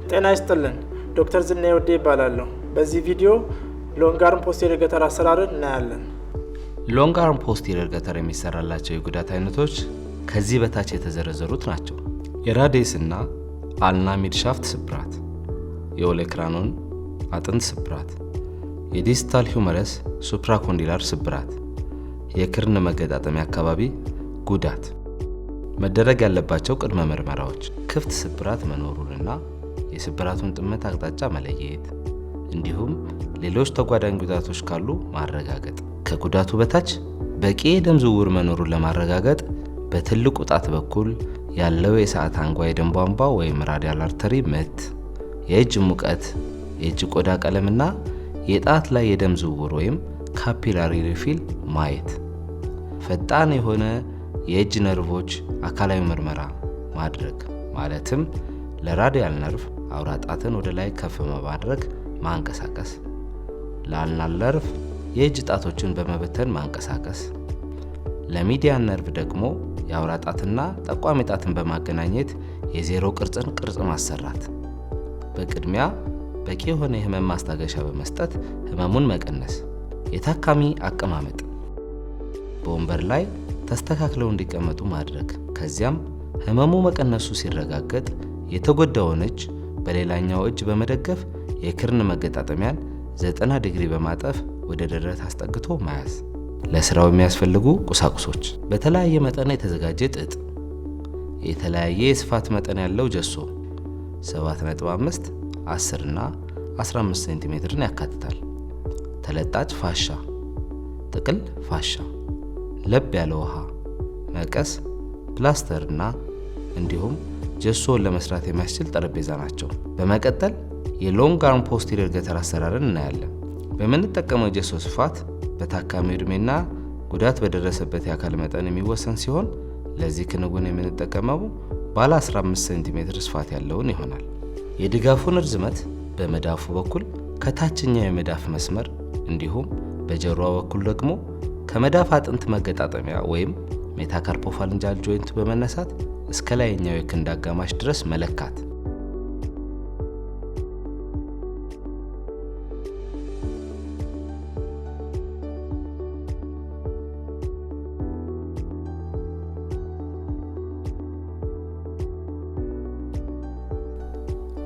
ጤና ይስጥልን ዶክተር ዝናዬ ወዴ ይባላለሁ። በዚህ ቪዲዮ ሎንግ አርም ፖስቴሪየር ገተር አሰራርን እናያለን። ሎንግ አርም ፖስቴሪየር ገተር የሚሰራላቸው የጉዳት አይነቶች ከዚህ በታች የተዘረዘሩት ናቸው። የራዲየስ እና አልና ሚድሻፍት ስብራት፣ የኦሌክራኖን አጥንት ስብራት፣ የዲስታል ሂውመረስ ሱፕራኮንዲላር ስብራት፣ የክርን መገጣጠሚያ አካባቢ ጉዳት። መደረግ ያለባቸው ቅድመ ምርመራዎች ክፍት ስብራት መኖሩንና የስብራቱን ጥመት አቅጣጫ መለየት እንዲሁም ሌሎች ተጓዳኝ ጉዳቶች ካሉ ማረጋገጥ። ከጉዳቱ በታች በቂ የደም ዝውውር መኖሩን ለማረጋገጥ በትልቁ ጣት በኩል ያለው የሰዓት አንጓ የደም ቧንቧ ወይም ራዲያል አርተሪ ምት፣ የእጅ ሙቀት፣ የእጅ ቆዳ ቀለምና የጣት ላይ የደም ዝውውር ወይም ካፒላሪ ሪፊል ማየት። ፈጣን የሆነ የእጅ ነርቮች አካላዊ ምርመራ ማድረግ ማለትም ለራዲያል ነርቭ አውራ ጣትን ወደ ላይ ከፍ በማድረግ ማንቀሳቀስ፣ ለአልናር ነርቭ የእጅ ጣቶችን በመበተን ማንቀሳቀስ፣ ለሚዲያን ነርቭ ደግሞ የአውራ ጣትና ጠቋሚ ጣትን በማገናኘት የዜሮ ቅርጽ ማሰራት። በቅድሚያ በቂ የሆነ የህመም ማስታገሻ በመስጠት ህመሙን መቀነስ። የታካሚ አቀማመጥ በወንበር ላይ ተስተካክለው እንዲቀመጡ ማድረግ። ከዚያም ህመሙ መቀነሱ ሲረጋገጥ የተጎዳውን እጅ በሌላኛው እጅ በመደገፍ የክርን መገጣጠሚያን 90 ዲግሪ በማጠፍ ወደ ደረት አስጠግቶ መያዝ። ለስራው የሚያስፈልጉ ቁሳቁሶች በተለያየ መጠን የተዘጋጀ ጥጥ፣ የተለያየ የስፋት መጠን ያለው ጀሶ 7.5፣ 10 እና 15 ሴንቲሜትርን ያካትታል። ተለጣጭ ፋሻ፣ ጥቅል ፋሻ፣ ለብ ያለ ውሃ፣ መቀስ፣ ፕላስተር እና እንዲሁም ጀሶን ለመስራት የሚያስችል ጠረጴዛ ናቸው። በመቀጠል የሎንግ አርም ፖስቴሪየር ገተር አሰራርን እናያለን። በምንጠቀመው የጀሶ ስፋት በታካሚው ዕድሜና ጉዳት በደረሰበት የአካል መጠን የሚወሰን ሲሆን ለዚህ ክንውን የምንጠቀመው ባለ 15 ሴንቲሜትር ስፋት ያለውን ይሆናል። የድጋፉን ርዝመት በመዳፉ በኩል ከታችኛው የመዳፍ መስመር እንዲሁም በጀርባው በኩል ደግሞ ከመዳፍ አጥንት መገጣጠሚያ ወይም ሜታካርፖፋለንጃል ጆይንት በመነሳት እስከ ላይኛው የክንድ አጋማሽ ድረስ መለካት።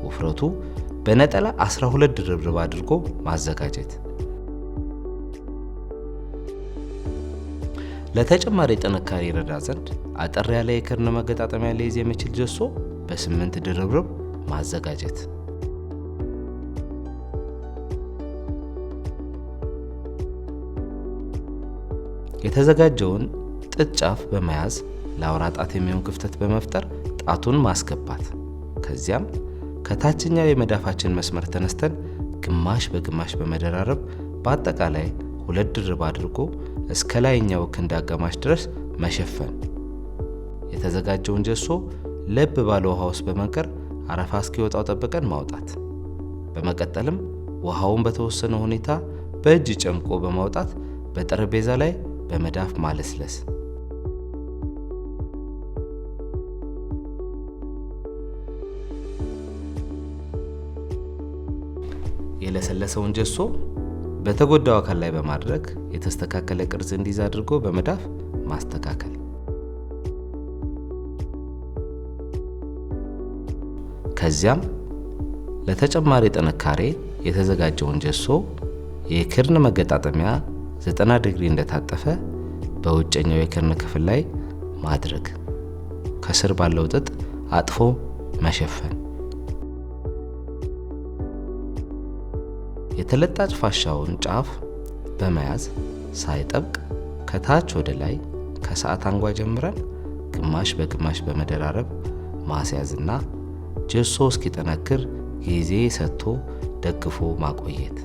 ውፍረቱ በነጠላ 12 ድርብርብ አድርጎ ማዘጋጀት። ለተጨማሪ ጥንካሬ ይረዳ ዘንድ አጠር ያለ የክርን መገጣጠሚያ ሊይዝ የሚችል ጀሶ በ8 ድርብርብ ማዘጋጀት። የተዘጋጀውን ጥጥ ጫፍ በመያዝ ለአውራ ጣት የሚሆን ክፍተት በመፍጠር ጣቱን ማስገባት። ከዚያም ከታችኛው የመዳፋችን መስመር ተነስተን ግማሽ በግማሽ በመደራረብ በአጠቃላይ 2 ድርብ አድርጎ እስከ ላይኛው ክንድ አጋማሽ ድረስ መሸፈን። የተዘጋጀውን ጀሶ ለብ ባለ ውሃ ውስጥ በመንከር አረፋ እስኪወጣው ጠብቀን ማውጣት። በመቀጠልም ውሃውን በተወሰነ ሁኔታ በእጅ ጨምቆ በማውጣት በጠረጴዛ ላይ በመዳፍ ማለስለስ። የለሰለሰውን ጀሶ በተጎዳው አካል ላይ በማድረግ የተስተካከለ ቅርጽ እንዲይዝ አድርጎ በመዳፍ ማስተካከል። ከዚያም ለተጨማሪ ጥንካሬ የተዘጋጀውን ጀሶ የክርን መገጣጠሚያ 90 ዲግሪ እንደታጠፈ በውጨኛው የክርን ክፍል ላይ ማድረግ። ከስር ባለው ጥጥ አጥፎ መሸፈን። የተለጣጭ ፋሻውን ጫፍ በመያዝ ሳይጠብቅ ከታች ወደ ላይ ከሰዓት አንጓ ጀምረን ግማሽ በግማሽ በመደራረብ ማስያዝና ጀሶ እስኪጠነክር ጊዜ ሰጥቶ ደግፎ ማቆየት።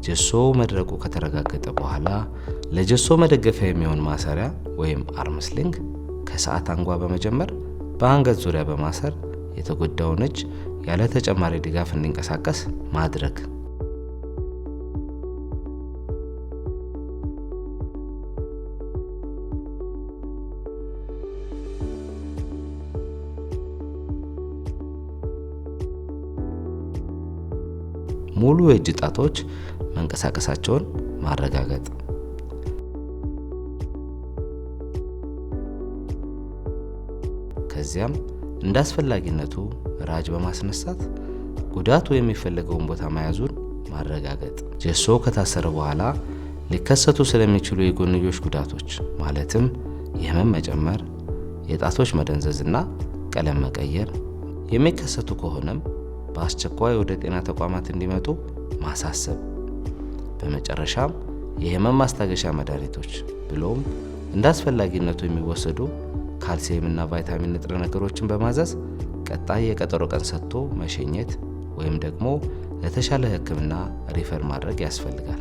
ጀሶ መድረቁ ከተረጋገጠ በኋላ ለጀሶ መደገፊያ የሚሆን ማሰሪያ ወይም አርምስሊንግ ከሰዓት አንጓ በመጀመር በአንገት ዙሪያ በማሰር የተጎዳውን እጅ ያለ ተጨማሪ ድጋፍ እንዲንቀሳቀስ ማድረግ። ሙሉ የእጅ ጣቶች መንቀሳቀሳቸውን ማረጋገጥ። ከዚያም እንደ አስፈላጊነቱ ራጅ በማስነሳት ጉዳቱ የሚፈለገውን ቦታ መያዙን ማረጋገጥ። ጀሶ ከታሰረ በኋላ ሊከሰቱ ስለሚችሉ የጎንዮሽ ጉዳቶች ማለትም የህመም መጨመር፣ የጣቶች መደንዘዝና ቀለም መቀየር የሚከሰቱ ከሆነም በአስቸኳይ ወደ ጤና ተቋማት እንዲመጡ ማሳሰብ። በመጨረሻም የህመም ማስታገሻ መድኃኒቶች ብሎም እንደ አስፈላጊነቱ የሚወሰዱ ካልሲየምና ቫይታሚን ንጥረ ነገሮችን በማዘዝ ቀጣይ የቀጠሮ ቀን ሰጥቶ መሸኘት ወይም ደግሞ ለተሻለ ሕክምና ሪፈር ማድረግ ያስፈልጋል።